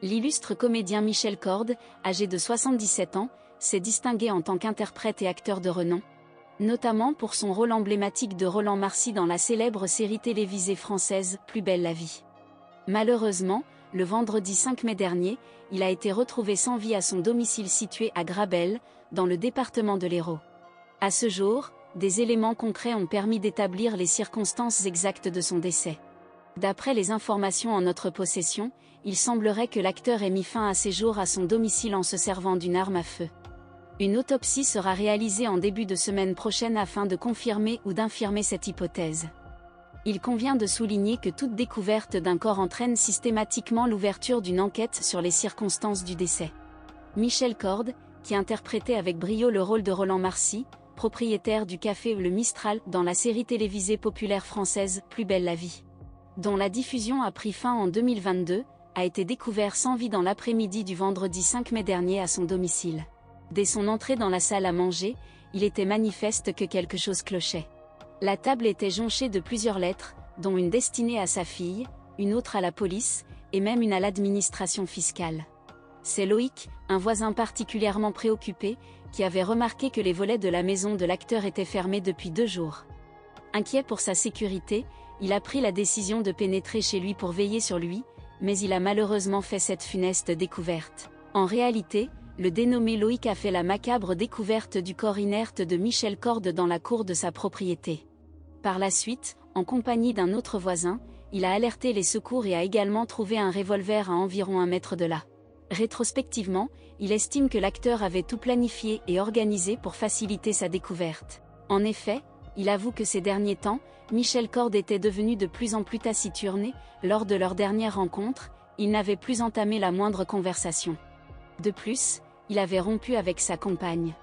L'illustre comédien Michel Corde, âgé de 77 ans, s'est distingué en tant qu'interprète et acteur de renom, notamment pour son rôle emblématique de Roland Marcy dans la célèbre série télévisée française Plus belle la vie. Malheureusement, le vendredi 5 mai dernier, il a été retrouvé sans vie à son domicile situé à Grabel, dans le département de l'Hérault. À ce jour, des éléments concrets ont permis d'établir les circonstances exactes de son décès. D'après les informations en notre possession, il semblerait que l'acteur ait mis fin à ses jours à son domicile en se servant d'une arme à feu. Une autopsie sera réalisée en début de semaine prochaine afin de confirmer ou d'infirmer cette hypothèse. Il convient de souligner que toute découverte d'un corps entraîne systématiquement l'ouverture d'une enquête sur les circonstances du décès. Michel Corde, qui interprétait avec brio le rôle de Roland Marcy, propriétaire du café Le Mistral dans la série télévisée populaire française Plus belle la vie, dont la diffusion a pris fin en 2022, a été découvert sans vie dans l'après-midi du vendredi 5 mai dernier à son domicile. Dès son entrée dans la salle à manger, il était manifeste que quelque chose clochait. La table était jonchée de plusieurs lettres, dont une destinée à sa fille, une autre à la police, et même une à l'administration fiscale. C'est Loïc, un voisin particulièrement préoccupé, qui avait remarqué que les volets de la maison de l'acteur étaient fermés depuis 2 jours. Inquiet pour sa sécurité, il a pris la décision de pénétrer chez lui pour veiller sur lui, mais il a malheureusement fait cette funeste découverte. En réalité, le dénommé Loïc a fait la macabre découverte du corps inerte de Michel Corde dans la cour de sa propriété. Par la suite, en compagnie d'un autre voisin, il a alerté les secours et a également trouvé un revolver à environ 1 mètre de là. Rétrospectivement, il estime que l'acteur avait tout planifié et organisé pour faciliter sa découverte. En effet, il avoue que ces derniers temps, Michel Corde était devenu de plus en plus taciturne et, lors de leur dernière rencontre, il n'avait plus entamé la moindre conversation. De plus, il avait rompu avec sa compagne.